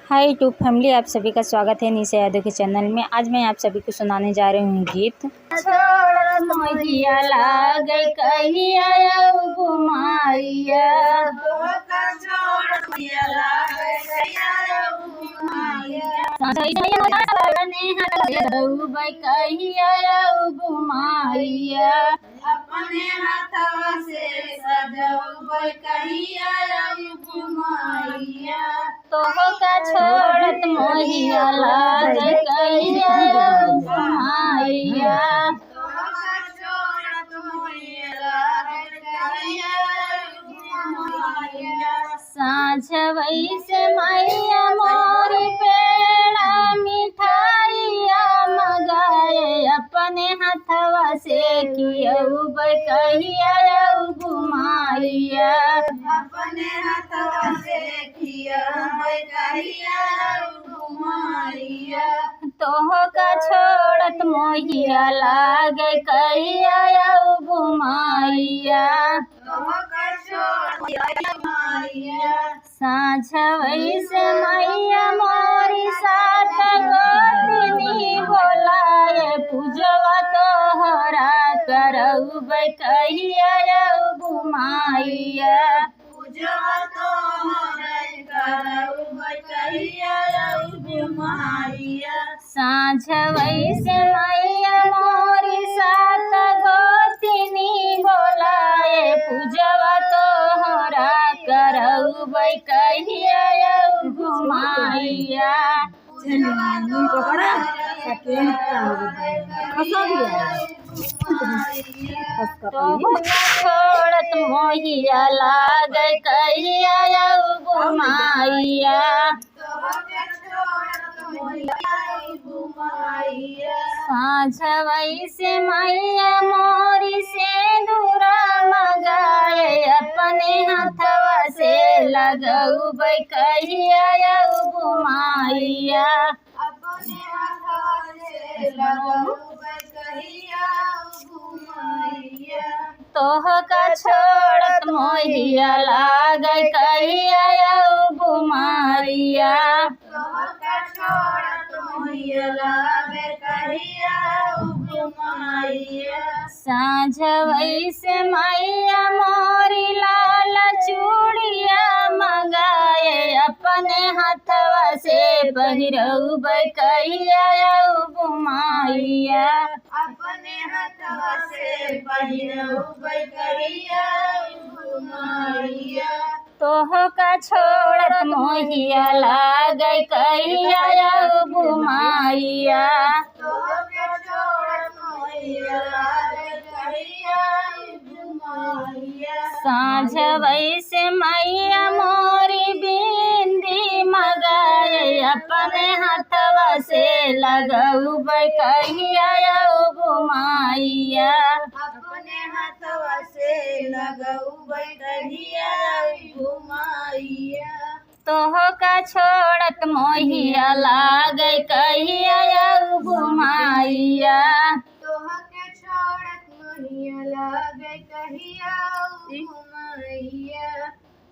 Hi YouTube family, आप सभी का स्वागत है निशा यादव के चैनल में। आज मैं आप सभी को सुनाने जा रही हूँ गीत। मोहिया लागे कहिया घुमाइया, घुमाइया अपने हाथवा से सजौबै कहिया घुमाइया। तोह का छोड़त मोहिया लागे कहिया घुमाइया, तोहका छोड़त मोहिया लागे कहिया घुमाइया। साँझ वैसे मैया मोर पेड़ा मिठाइया मगाए, अपने हाथवा से कियौबै कहिया घुमाइया। अपने हाथवा से खियौबै कहिया घुमाइया। तोह का छोड़त मोहिया लागे कहिया घुमाइया, तोहका छोड़त घुमाइया। साँझ वैसे मैया मोरी सात गोतनी बोलाए, पूजवा तोहरा करौबै कहिया घुमाइया। पूजवा तोहरा करौबै कहिया घुमाइया। साँझ वैसे मैया मोरी सात गोतनी बोलाए, पूजवा तोहरा करौबै कहिया घुमाइया। छोड़त मोहिया लागे कहिया घुमाइया, साँझ वैसे मैया मोरी से दूरा मगाए, अपने हाथवा से लगौबै कहिया घुमाइया। अपने हाथवा से लगौबै कहिया घुमाइया। तोह का छोड़त मोहिया लागे कहिया घुमाइया, तोहका छोड़त मोहिया लागे कहिया घुमाइया। साँझ वैसे मैया मोरी लाल चूड़िया मगाए, अपने हाथवा से पहिरौबै कहिया घुमाइया। अपने हाथवा से पहिरौबै कहिया घुमाइया। तोह का छोड़त मोहिया लागे कहिया घुमाइया, तोहका छोड़त मोहिया लागे कहिया घुमाइया। साँझ वैसे मैया मोरी बिंदी मगाए, अपने हाथवा से लगौबै कहिया घुमाइया। अपने हाथवा से लगौबै कहिया घुमाइया। तोह का छोड़त मोहिया लागे कहिया घुमाइया, तोहके छोड़त मोहिया लागे कहिया घुमाइया।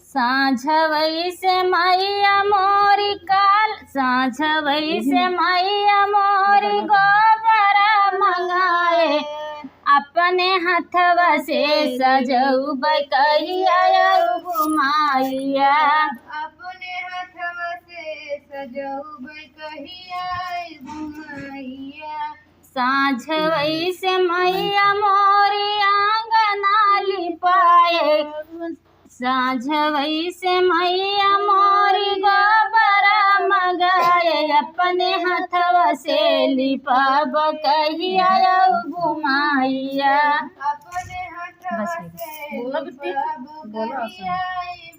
साँझ वैसे मैया मोरी काल, साँझ वैसे मैया मोरी गोबरा मंगाए, अपने हाथवा से सजौबै कहिया घुमाइया। अपने हाथवा से सजौबै कहिया घुमाइया। साँझ वैसे मैया मोरी आंगना लिपाए, साँझ वैसे मैया मोरी गोबरा मगाए, अपने हाथवा से लिपाब कहिया घुमाइया। अपने हाथवा से कहिया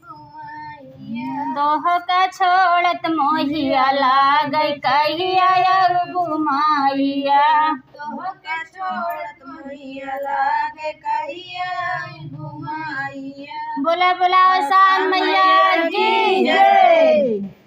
घुमाइया। तोह का छोड़त मोहिया लागे कहिया घुमाइया, तोहके छोड़त मोहिया लागे कहिया घुमाइया। बोला बोला शान मैया की जय।